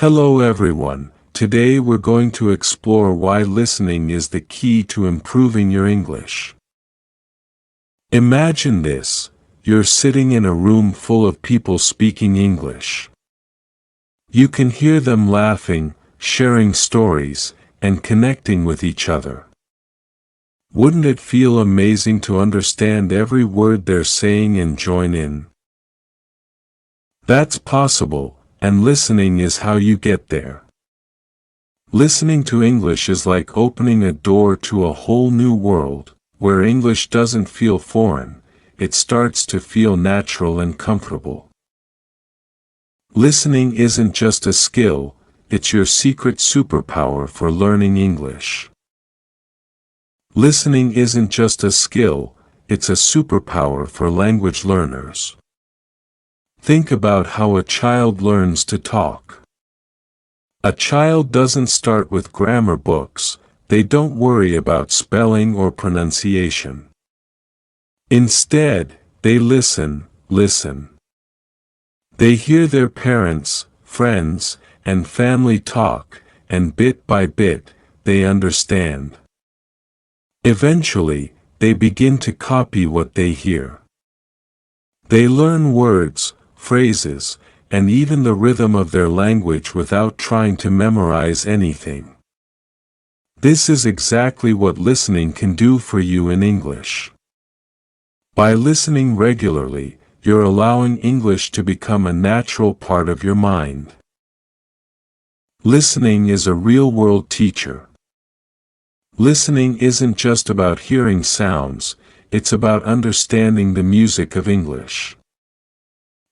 Hello everyone, today we're going to explore why listening is the key to improving your English. Imagine this, you're sitting in a room full of people speaking English. You can hear them laughing, sharing stories, and connecting with each other. Wouldn't it feel amazing to understand every word they're saying and join in? That's possible, and listening is how you get there. Listening to English is like opening a door to a whole new world, where English doesn't feel foreign, it starts to feel natural and comfortable. Listening isn't just a skill, it's your secret superpower for learning English. Listening isn't just a skill, it's a superpower for language learners. Think about how a child learns to talk. A child doesn't start with grammar books, they don't worry about spelling or pronunciation. Instead, they listen. They hear their parents, friends, and family talk, and bit by bit, they understand. Eventually, they begin to copy what they hear. They learn words, phrases, and even the rhythm of their language without trying to memorize anything. This is exactly what listening can do for you in English. By listening regularly, you're allowing English to become a natural part of your mind. Listening is a real-world teacher. Listening isn't just about hearing sounds, it's about understanding the music of English.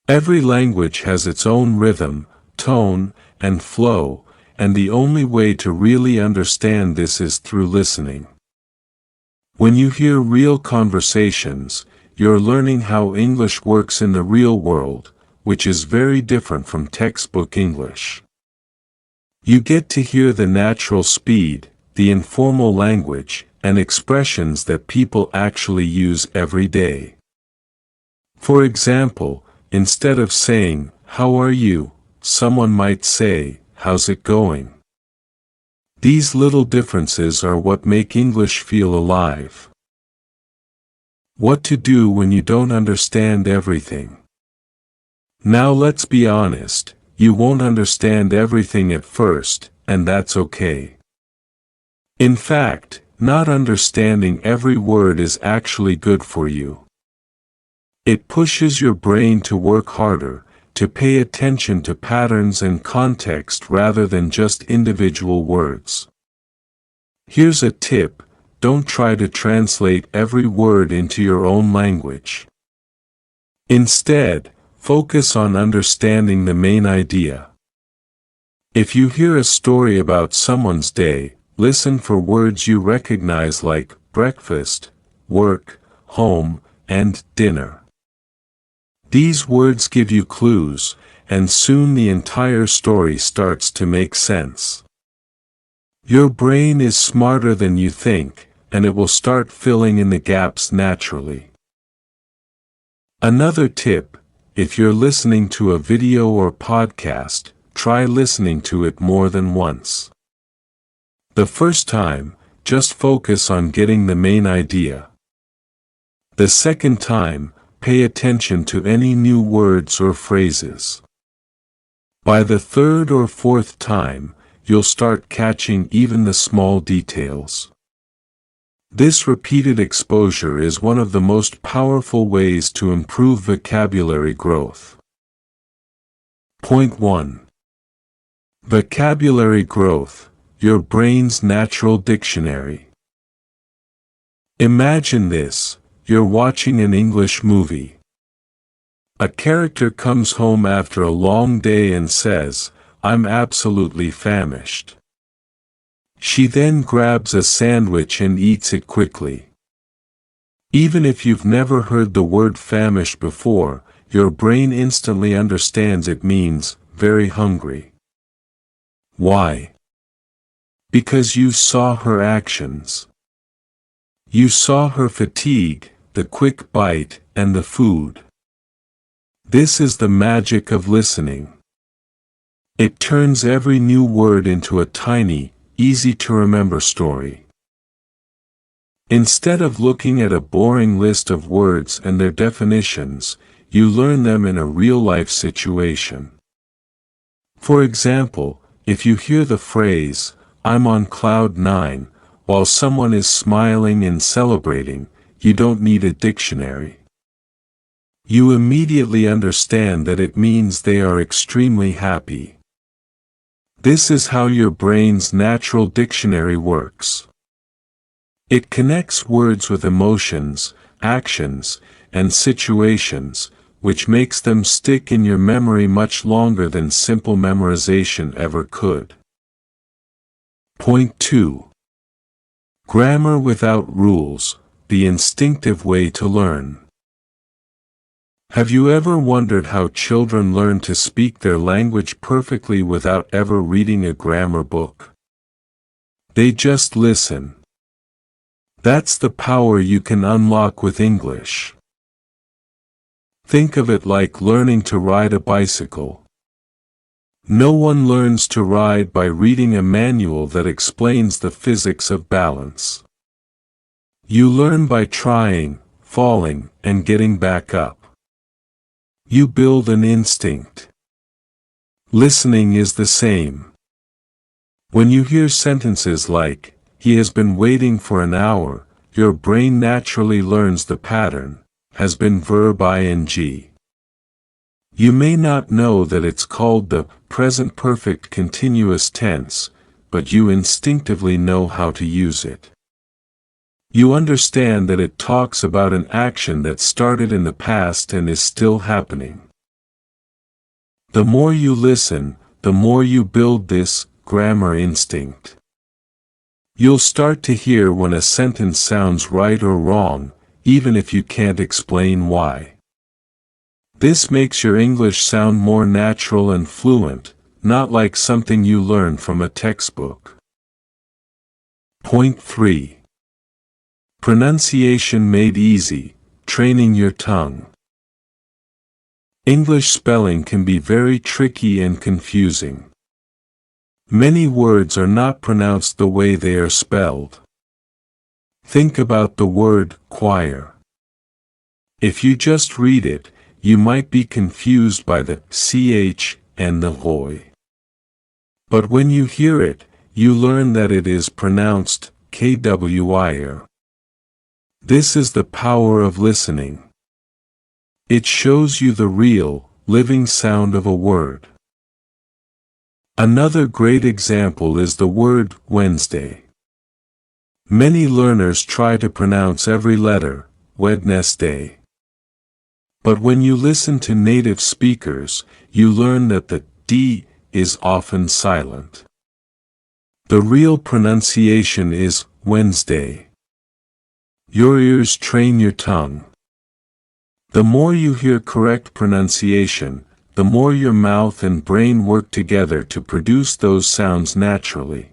Every language has its own rhythm, tone, and flow, and the only way to really understand this is through listening. When you hear real conversations, you're learning how English works in the real world, which is very different from textbook English. You get to hear the natural speed, the informal language, and expressions that people actually use every day. For example, instead of saying, "How are you?" someone might say, "How's it going?" These little differences are what make English feel alive. What to do when you don't understand everything? Now let's be honest, you won't understand everything at first, and that's okay. In fact, not understanding every word is actually good for you. It pushes your brain to work harder, to pay attention to patterns and context rather than just individual words. Here's a tip: don't try to translate every word into your own language. Instead, focus on understanding the main idea. If you hear a story about someone's day, listen for words you recognize like breakfast, work, home, and dinner. These words give you clues, and soon the entire story starts to make sense. Your brain is smarter than you think, and it will start filling in the gaps naturally. Another tip: if you're listening to a video or podcast, try listening to it more than once. The first time, just focus on getting the main idea. The second time, pay attention to any new words or phrases. By the third or fourth time, you'll start catching even the small details. This repeated exposure is one of the most powerful ways to improve vocabulary growth. Point 1. Vocabulary growth. Your brain's natural dictionary. Imagine this, you're watching an English movie. A character comes home after a long day and says, "I'm absolutely famished." She then grabs a sandwich and eats it quickly. Even if you've never heard the word famished before, your brain instantly understands it means very hungry. Why? Because you saw her actions. You saw her fatigue, the quick bite, and the food. This is the magic of listening. It turns every new word into a tiny, easy-to-remember story. Instead of looking at a boring list of words and their definitions, you learn them in a real-life situation. For example, if you hear the phrase, "I'm on cloud 9," while someone is smiling and celebrating, you don't need a dictionary. You immediately understand that it means they are extremely happy. This is how your brain's natural dictionary works. It connects words with emotions, actions, and situations, which makes them stick in your memory much longer than simple memorization ever could. Point 2. Grammar without rules, the instinctive way to learn. Have you ever wondered how children learn to speak their language perfectly without ever reading a grammar book? They just listen. That's the power you can unlock with English. Think of it like learning to ride a bicycle. No one learns to ride by reading a manual that explains the physics of balance. You learn by trying, falling, and getting back up. You build an instinct. Listening is the same. When you hear sentences like, "He has been waiting for an hour," your brain naturally learns the pattern, has been verb ing. You may not know that it's called the present perfect continuous tense, but you instinctively know how to use it. You understand that it talks about an action that started in the past and is still happening. The more you listen, the more you build this grammar instinct. You'll start to hear when a sentence sounds right or wrong, even if you can't explain why. This makes your English sound more natural and fluent, not like something you learn from a textbook. Point 3. Pronunciation made easy, training your tongue. English spelling can be very tricky and confusing. Many words are not pronounced the way they are spelled. Think about the word choir. If you just read it, you might be confused by the ch and the roy. But when you hear it, you learn that it is pronounced kwir. This is the power of listening. It shows you the real, living sound of a word. Another great example is the word Wednesday. Many learners try to pronounce every letter, Wednesday. But when you listen to native speakers, you learn that the D is often silent. The real pronunciation is Wednesday. Your ears train your tongue. The more you hear correct pronunciation, the more your mouth and brain work together to produce those sounds naturally.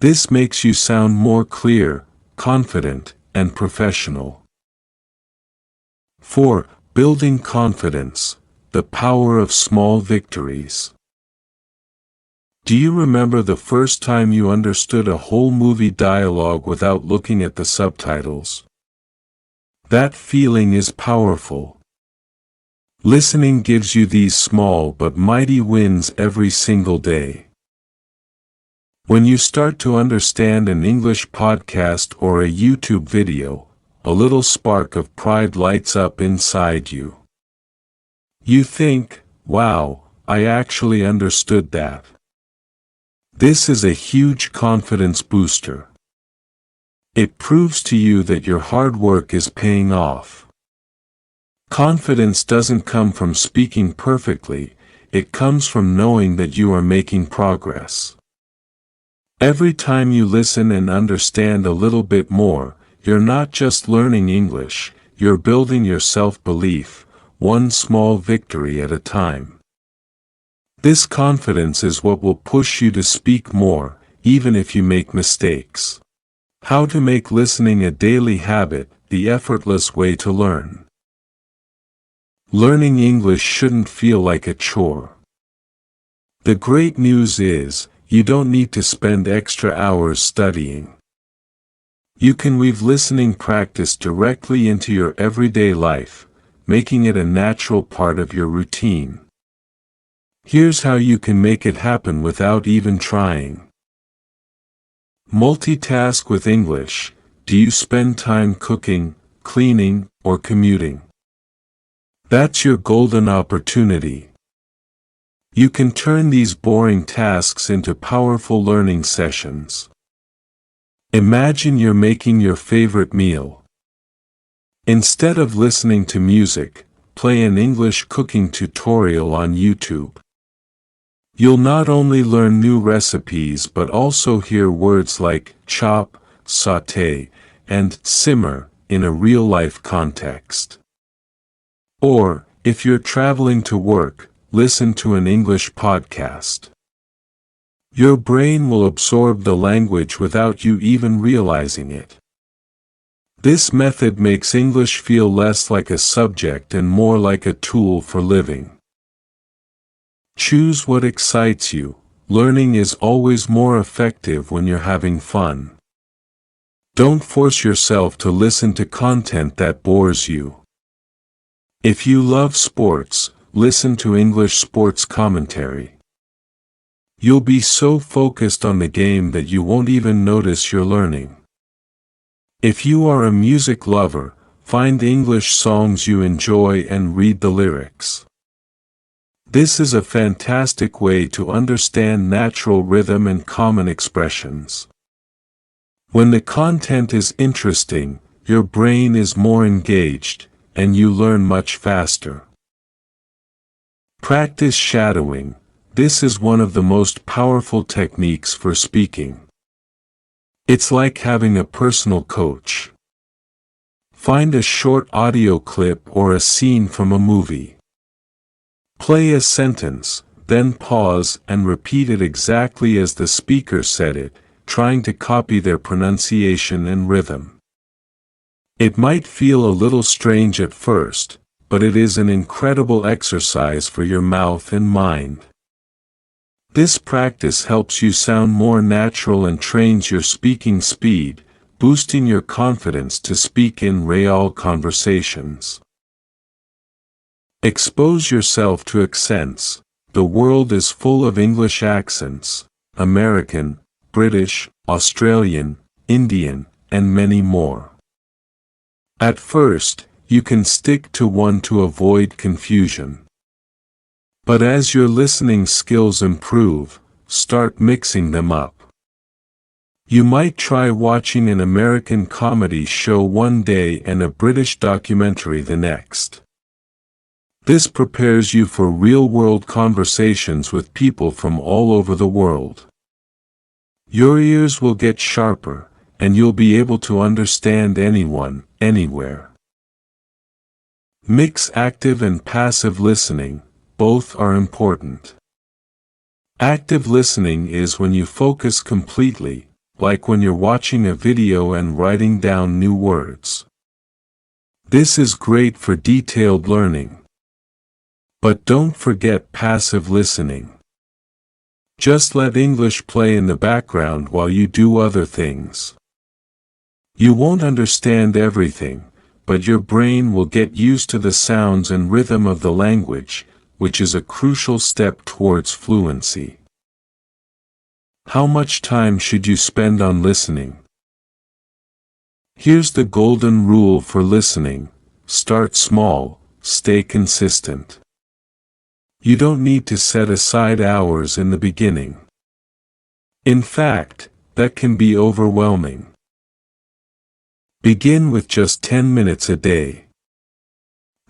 This makes you sound more clear, confident, and professional. 4. Building confidence, the power of small victories. Do you remember the first time you understood a whole movie dialogue without looking at the subtitles? That feeling is powerful. Listening gives you these small but mighty wins every single day. When you start to understand an English podcast or a YouTube video, a little spark of pride lights up inside you. You think, "Wow, I actually understood that." This is a huge confidence booster. It proves to you that your hard work is paying off. Confidence doesn't come from speaking perfectly, it comes from knowing that you are making progress. Every time you listen and understand a little bit more, you're not just learning English, you're building your self-belief, one small victory at a time. This confidence is what will push you to speak more, even if you make mistakes. How to make listening a daily habit, the effortless way to learn. Learning English shouldn't feel like a chore. The great news is, you don't need to spend extra hours studying. You can weave listening practice directly into your everyday life, making it a natural part of your routine. Here's how you can make it happen without even trying. Multitask with English. Do you spend time cooking, cleaning, or commuting? That's your golden opportunity. You can turn these boring tasks into powerful learning sessions. Imagine you're making your favorite meal. Instead of listening to music, play an English cooking tutorial on YouTube. You'll not only learn new recipes but also hear words like chop, sauté, and simmer in a real-life context. Or, if you're traveling to work, listen to an English podcast. Your brain will absorb the language without you even realizing it. This method makes English feel less like a subject and more like a tool for living. Choose what excites you. Learning is always more effective when you're having fun. Don't force yourself to listen to content that bores you. If you love sports, listen to English sports commentary. You'll be so focused on the game that you won't even notice you're learning. If you are a music lover, find English songs you enjoy and read the lyrics. This is a fantastic way to understand natural rhythm and common expressions. When the content is interesting, your brain is more engaged, and you learn much faster. Practice shadowing. This is one of the most powerful techniques for speaking. It's like having a personal coach. Find a short audio clip or a scene from a movie. Play a sentence, then pause and repeat it exactly as the speaker said it, trying to copy their pronunciation and rhythm. It might feel a little strange at first, but it is an incredible exercise for your mouth and mind. This practice helps you sound more natural and trains your speaking speed, boosting your confidence to speak in real conversations. Expose yourself to accents. The world is full of English accents: American, British, Australian, Indian, and many more. At first, you can stick to one to avoid confusion. But as your listening skills improve, start mixing them up. You might try watching an American comedy show one day and a British documentary the next. This prepares you for real-world conversations with people from all over the world. Your ears will get sharper, and you'll be able to understand anyone, anywhere. Mix active and passive listening. Both are important. Active listening is when you focus completely, like when you're watching a video and writing down new words. This is great for detailed learning. But don't forget passive listening. Just let English play in the background while you do other things. You won't understand everything, but your brain will get used to the sounds and rhythm of the language, which is a crucial step towards fluency. How much time should you spend on listening? Here's the golden rule for listening: start small, stay consistent. You don't need to set aside hours in the beginning. In fact, that can be overwhelming. Begin with just 10 minutes a day.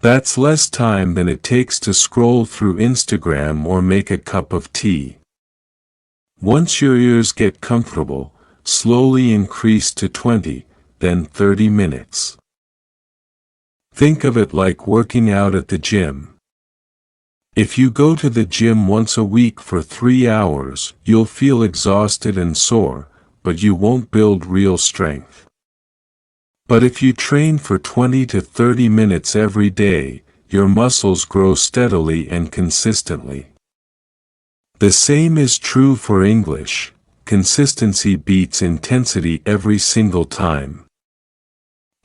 That's less time than it takes to scroll through Instagram or make a cup of tea. Once your ears get comfortable, slowly increase to 20, then 30 minutes. Think of it like working out at the gym. If you go to the gym once a week for 3 hours, you'll feel exhausted and sore, but you won't build real strength. But if you train for 20 to 30 minutes every day, your muscles grow steadily and consistently. The same is true for English. Consistency beats intensity every single time.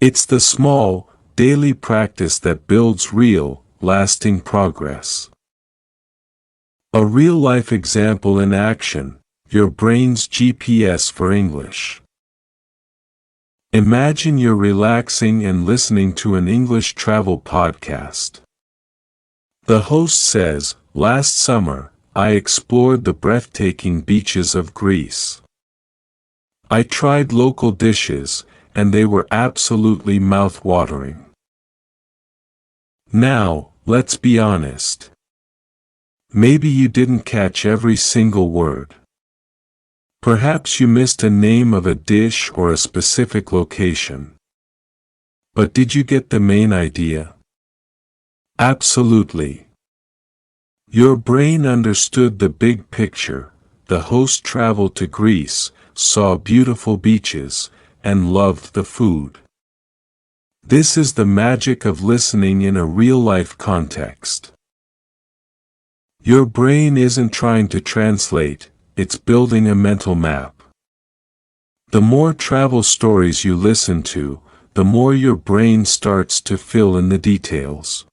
It's the small, daily practice that builds real, lasting progress. A real-life example in action, your brain's GPS for English. Imagine you're relaxing and listening to an English travel podcast. The host says, "Last summer, I explored the breathtaking beaches of Greece. I tried local dishes, and they were absolutely mouth-watering." Now, let's be honest. Maybe you didn't catch every single word. Perhaps you missed a name of a dish or a specific location. But did you get the main idea? Absolutely. Your brain understood the big picture. The host traveled to Greece, saw beautiful beaches, and loved the food. This is the magic of listening in a real-life context. Your brain isn't trying to translate, it's building a mental map. The more travel stories you listen to, the more your brain starts to fill in the details.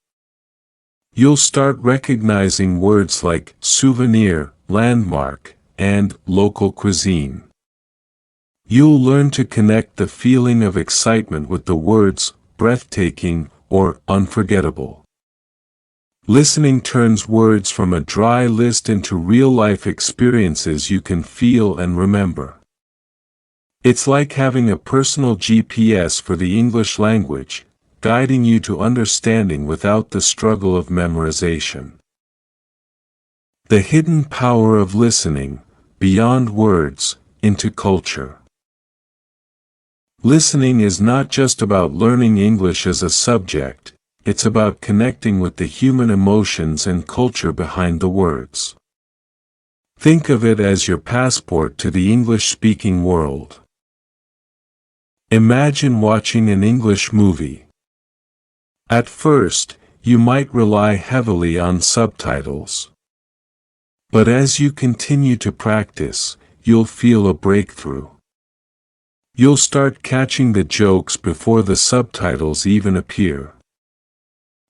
You'll start recognizing words like souvenir, landmark, and local cuisine. You'll learn to connect the feeling of excitement with the words breathtaking or unforgettable. Listening turns words from a dry list into real-life experiences you can feel and remember. It's like having a personal GPS for the English language, guiding you to understanding without the struggle of memorization. The hidden power of listening, beyond words, into culture. Listening is not just about learning English as a subject, it's about connecting with the human emotions and culture behind the words. Think of it as your passport to the English-speaking world. Imagine watching an English movie. At first, you might rely heavily on subtitles. But as you continue to practice, you'll feel a breakthrough. You'll start catching the jokes before the subtitles even appear.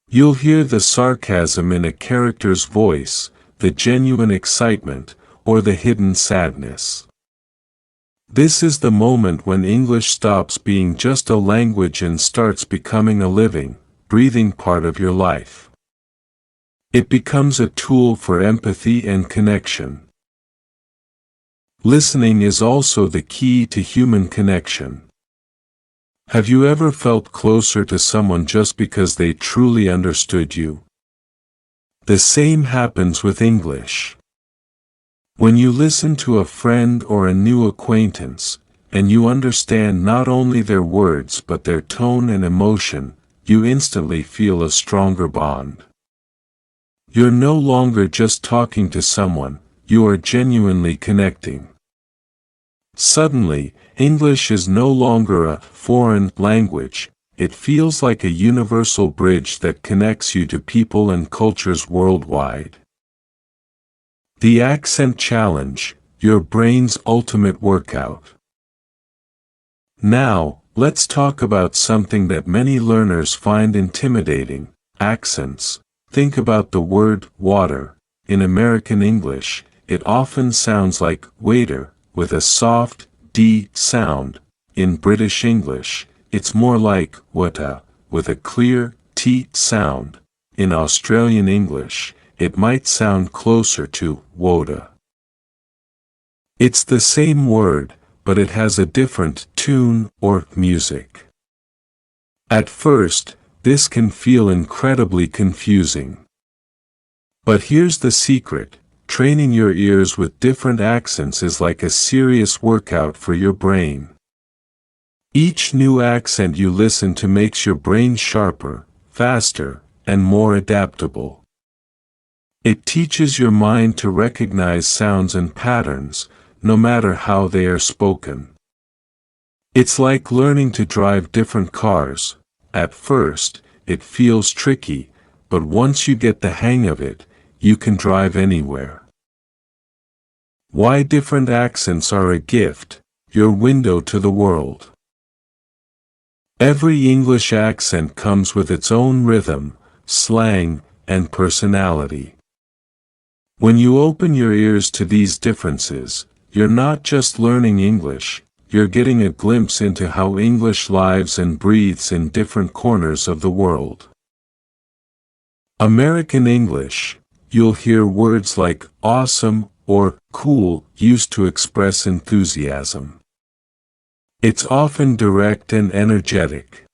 You'll hear the sarcasm in a character's voice, the genuine excitement, or the hidden sadness. This is the moment when English stops being just a language and starts becoming a living, breathing part of your life. It becomes a tool for empathy and connection. Listening is also the key to human connection. Have you ever felt closer to someone just because they truly understood you? The same happens with English. When you listen to a friend or a new acquaintance, and you understand not only their words but their tone and emotion, you instantly feel a stronger bond. You're no longer just talking to someone, you are genuinely connecting. Suddenly, English is no longer a foreign language, it feels like a universal bridge that connects you to people and cultures worldwide. The Accent Challenge, your brain's ultimate workout. Now, let's talk about something that many learners find intimidating, accents. Think about the word water. In American English, it often sounds like waiter, with a soft D sound. In British English, it's more like water, with a clear T sound. In Australian English, it might sound closer to water. It's the same word, but it has a different tune or music. At first, this can feel incredibly confusing. But here's the secret. Training your ears with different accents is like a serious workout for your brain. Each new accent you listen to makes your brain sharper, faster, and more adaptable. It teaches your mind to recognize sounds and patterns, no matter how they are spoken. It's like learning to drive different cars. At first, it feels tricky, but once you get the hang of it, you can drive anywhere. Why different accents are a gift, your window to the world. Every English accent comes with its own rhythm, slang, and personality. When you open your ears to these differences, you're not just learning English, you're getting a glimpse into how English lives and breathes in different corners of the world. American English, you'll hear words like awesome or cool used to express enthusiasm. It's often direct and energetic.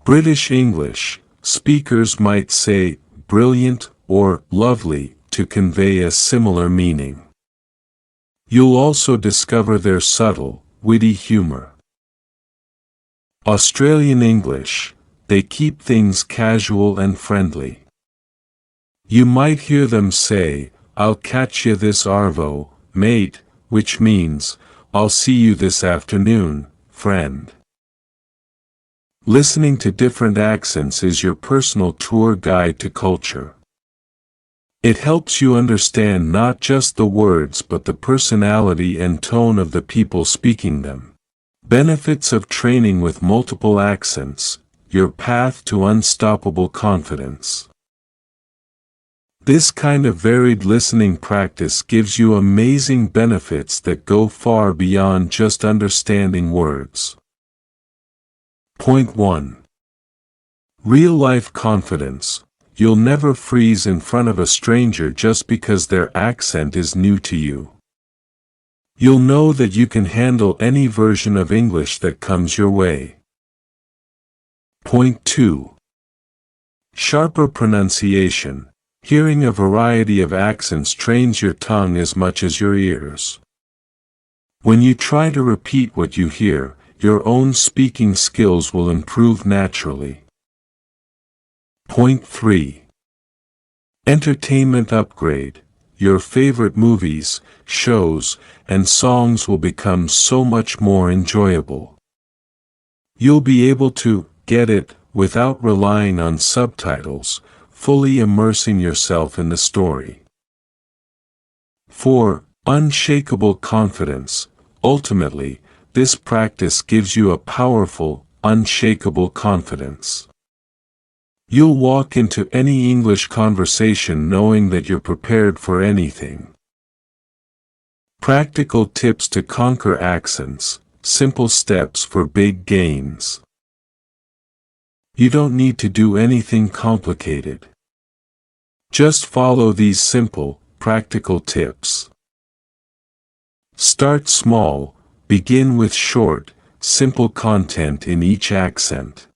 British English, speakers might say brilliant or lovely to convey a similar meaning. You'll also discover their subtle, witty humor. Australian English, they keep things casual and friendly. You might hear them say, "I'll catch you this arvo, mate," which means, "I'll see you this afternoon, friend." Listening to different accents is your personal tour guide to culture. It helps you understand not just the words but the personality and tone of the people speaking them. Benefits of training with multiple accents, your path to unstoppable confidence. This kind of varied listening practice gives you amazing benefits that go far beyond just understanding words. Point 1. Real-life confidence. You'll never freeze in front of a stranger just because their accent is new to you. You'll know that you can handle any version of English that comes your way. Point 2. Sharper pronunciation. Hearing a variety of accents trains your tongue as much as your ears. When you try to repeat what you hear, your own speaking skills will improve naturally. Point 3. Entertainment upgrade. Your favorite movies, shows, and songs will become so much more enjoyable. You'll be able to get it without relying on subtitles, fully immersing yourself in the story. 4. Unshakable confidence. Ultimately, this practice gives you a powerful, unshakable confidence. You'll walk into any English conversation knowing that you're prepared for anything. Practical tips to conquer accents, simple steps for big gains. You don't need to do anything complicated. Just follow these simple, practical tips. Start small, begin with short, simple content in each accent.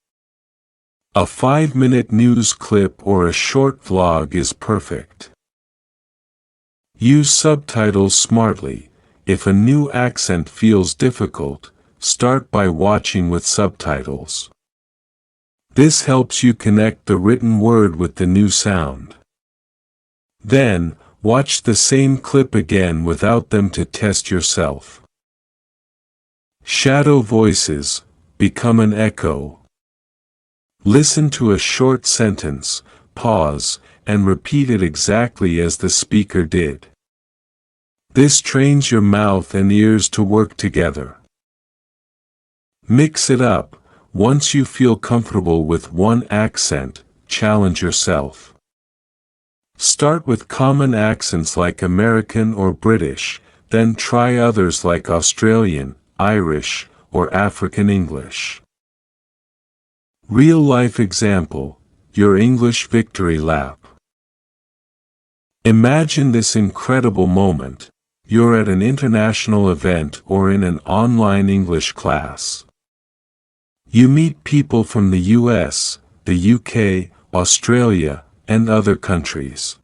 A 5-minute news clip or a short vlog is perfect. Use subtitles smartly. If a new accent feels difficult, start by watching with subtitles. This helps you connect the written word with the new sound. Then, watch the same clip again without them to test yourself. Shadow voices, become an echo. Listen to a short sentence, pause, and repeat it exactly as the speaker did. This trains your mouth and ears to work together. Mix it up. Once you feel comfortable with one accent, challenge yourself. Start with common accents like American or British, then try others like Australian, Irish, or African English. Real-life example, your English victory lap. Imagine this incredible moment. You're at an international event or in an online English class. You meet people from the US, the UK, Australia, and other countries.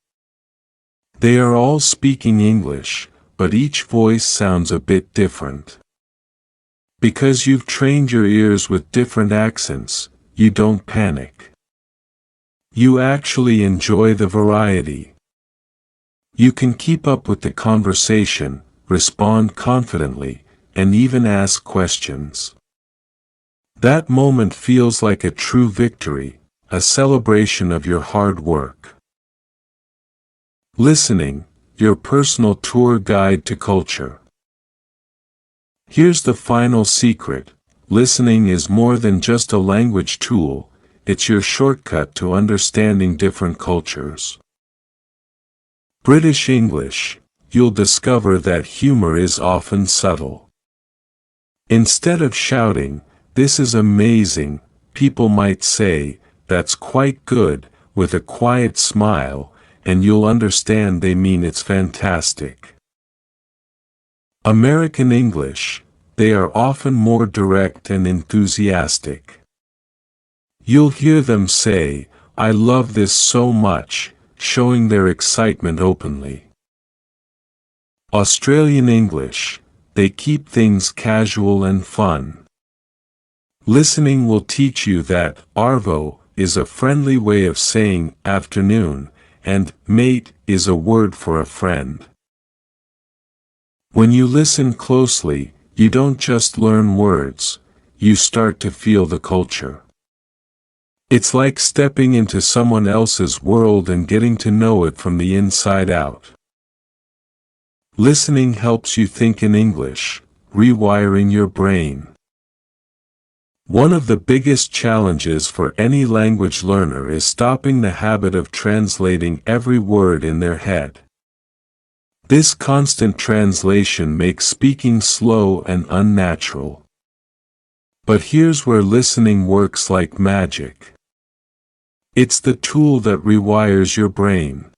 They are all speaking English, but each voice sounds a bit different. Because you've trained your ears with different accents, you don't panic. You actually enjoy the variety. You can keep up with the conversation, respond confidently, and even ask questions. That moment feels like a true victory, a celebration of your hard work. Listening, your personal tour guide to culture. Here's the final secret: listening is more than just a language tool, it's your shortcut to understanding different cultures. British English, you'll discover that humor is often subtle. Instead of shouting, "This is amazing," people might say, "That's quite good," with a quiet smile, and you'll understand they mean it's fantastic. American English, they are often more direct and enthusiastic. You'll hear them say, "I love this so much," showing their excitement openly. Australian English, they keep things casual and fun. Listening will teach you that "arvo" is a friendly way of saying afternoon, and "mate" is a word for a friend. When you listen closely, you don't just learn words, you start to feel the culture. It's like stepping into someone else's world and getting to know it from the inside out. Listening helps you think in English, rewiring your brain. One of the biggest challenges for any language learner is stopping the habit of translating every word in their head. This constant translation makes speaking slow and unnatural. But here's where listening works like magic. It's the tool that rewires your brain.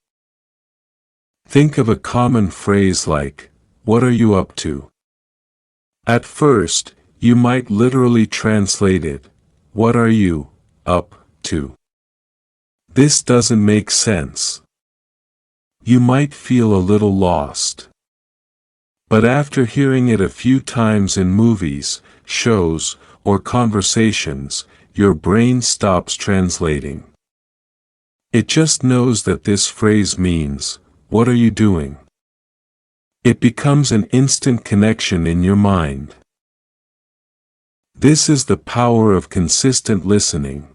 Think of a common phrase like, "What are you up to?" At first, you might literally translate it, "What are you up to?" This doesn't make sense. You might feel a little lost. But after hearing it a few times in movies, shows, or conversations, your brain stops translating. It just knows that this phrase means, "What are you doing?" It becomes an instant connection in your mind. This is the power of consistent listening.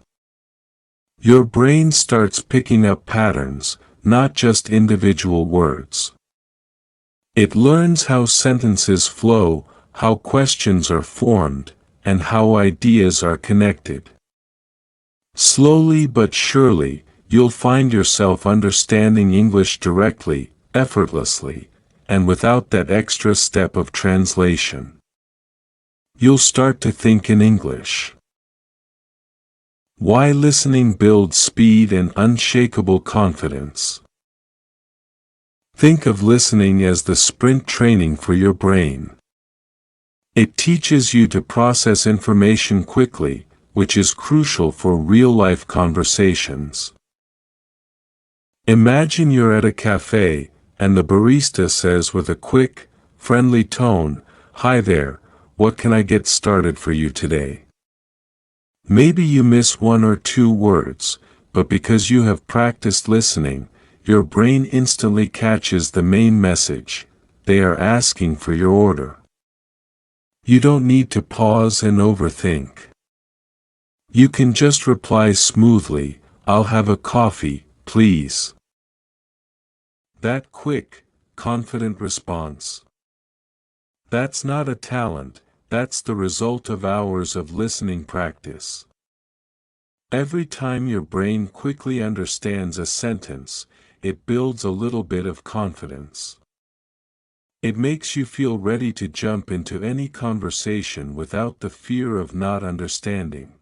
Your brain starts picking up patterns, not just individual words. It learns how sentences flow, how questions are formed, and how ideas are connected. Slowly but surely, you'll find yourself understanding English directly, effortlessly, and without that extra step of translation. You'll start to think in English. Why listening builds speed and unshakable confidence. Think of listening as the sprint training for your brain. It teaches you to process information quickly, which is crucial for real-life conversations. Imagine you're at a cafe, and the barista says with a quick, friendly tone, "Hi there, what can I get started for you today?" Maybe you miss one or two words, but because you have practiced listening, your brain instantly catches the main message: they are asking for your order. You don't need to pause and overthink. You can just reply smoothly, "I'll have a coffee, please." That quick, confident response. That's not a talent, that's the result of hours of listening practice. Every time your brain quickly understands a sentence, it builds a little bit of confidence. It makes you feel ready to jump into any conversation without the fear of not understanding.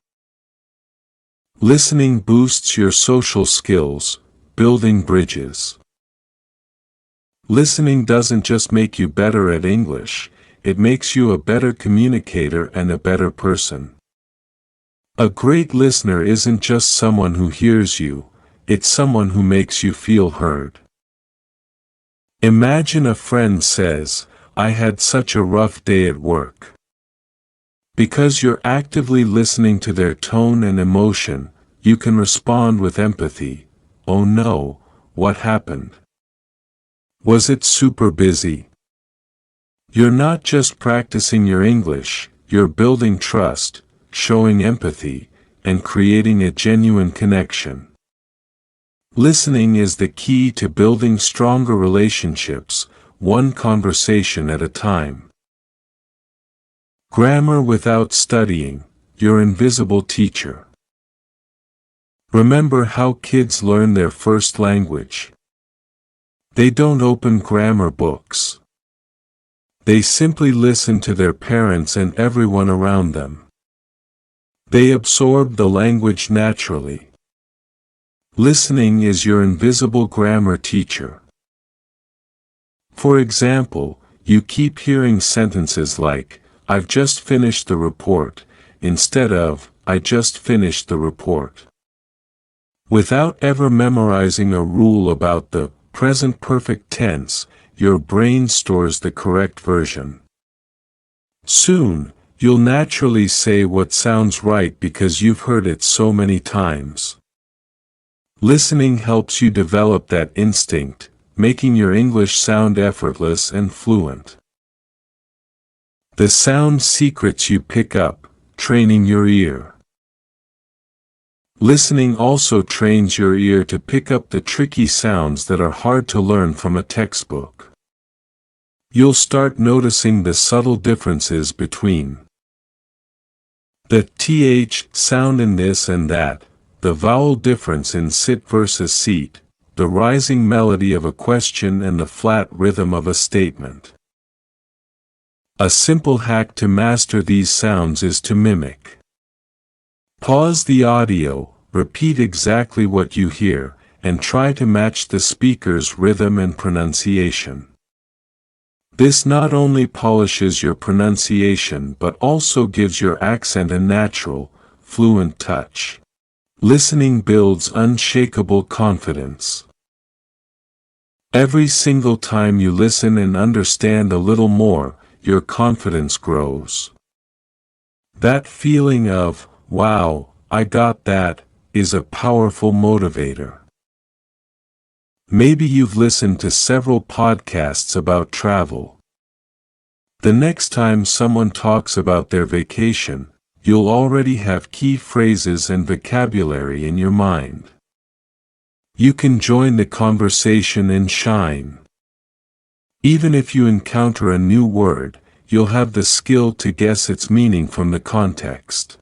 Listening boosts your social skills, building bridges. Listening doesn't just make you better at English, it makes you a better communicator and a better person. A great listener isn't just someone who hears you, it's someone who makes you feel heard. Imagine a friend says, "I had such a rough day at work." Because you're actively listening to their tone and emotion, you can respond with empathy. "Oh no, what happened? Was it super busy?" You're not just practicing your English, you're building trust, showing empathy, and creating a genuine connection. Listening is the key to building stronger relationships, one conversation at a time. Grammar without studying, your invisible teacher. Remember how kids learn their first language. They don't open grammar books. They simply listen to their parents and everyone around them. They absorb the language naturally. Listening is your invisible grammar teacher. For example, you keep hearing sentences like, "I've just finished the report," instead of, "I just finished the report." Without ever memorizing a rule about the present perfect tense, your brain stores the correct version. Soon, you'll naturally say what sounds right because you've heard it so many times. Listening helps you develop that instinct, making your English sound effortless and fluent. The sound secrets you pick up, training your ear. Listening also trains your ear to pick up the tricky sounds that are hard to learn from a textbook. You'll start noticing the subtle differences between the th sound in this and that, the vowel difference in sit versus seat, the rising melody of a question and the flat rhythm of a statement. A simple hack to master these sounds is to mimic. Pause the audio, repeat exactly what you hear, and try to match the speaker's rhythm and pronunciation. This not only polishes your pronunciation but also gives your accent a natural, fluent touch. Listening builds unshakable confidence. Every single time you listen and understand a little more, your confidence grows. That feeling of, "Wow, I got that," is a powerful motivator. Maybe you've listened to several podcasts about travel. The next time someone talks about their vacation, you'll already have key phrases and vocabulary in your mind. You can join the conversation and shine. Even if you encounter a new word, you'll have the skill to guess its meaning from the context.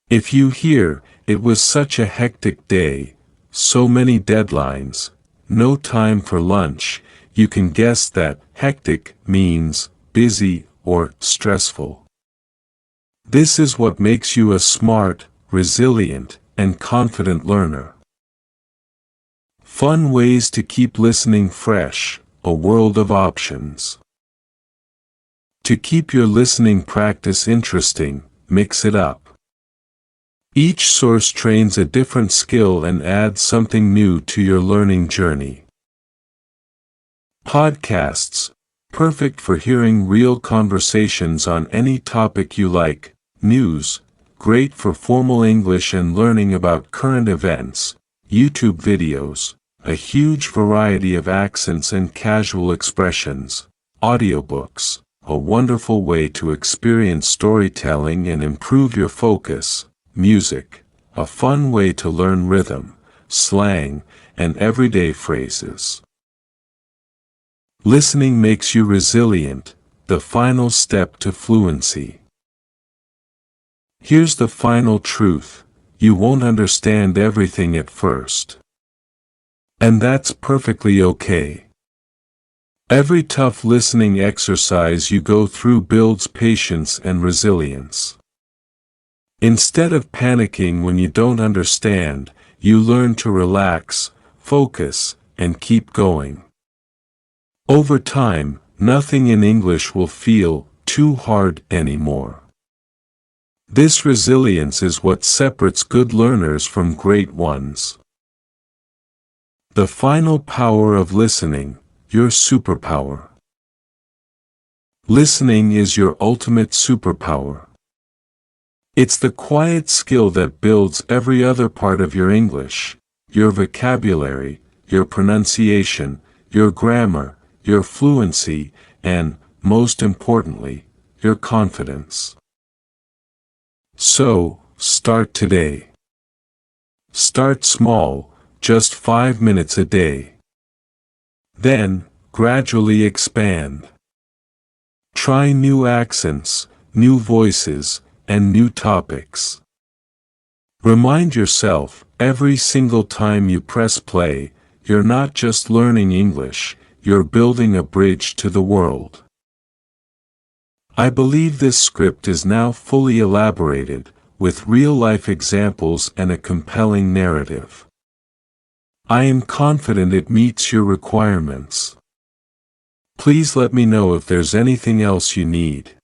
If you hear, "It was such a hectic day, so many deadlines, no time for lunch," you can guess that hectic means busy or stressful. This is what makes you a smart, resilient, and confident learner. Fun ways to keep listening fresh, a world of options. To keep your listening practice interesting, mix it up. Each source trains a different skill and adds something new to your learning journey. Podcasts, perfect for hearing real conversations on any topic you like. News, great for formal English and learning about current events. YouTube videos, a huge variety of accents and casual expressions. Audiobooks, a wonderful way to experience storytelling and improve your focus. Music, a fun way to learn rhythm, slang, and everyday phrases. Listening makes you resilient, the final step to fluency. Here's the final truth: you won't understand everything at first. And that's perfectly okay. Every tough listening exercise you go through builds patience and resilience. Instead of panicking when you don't understand, you learn to relax, focus, and keep going. Over time, nothing in English will feel too hard anymore. This resilience is what separates good learners from great ones. The final power of listening, your superpower. Listening is your ultimate superpower. It's the quiet skill that builds every other part of your English, your vocabulary, your pronunciation, your grammar, your fluency, and, most importantly, your confidence. So, start today. Start small, just 5 minutes a day. Then, gradually expand. Try new accents, new voices, and new topics. Remind yourself, every single time you press play, you're not just learning English, you're building a bridge to the world. I believe this script is now fully elaborated, with real-life examples and a compelling narrative. I am confident it meets your requirements. Please let me know if there's anything else you need.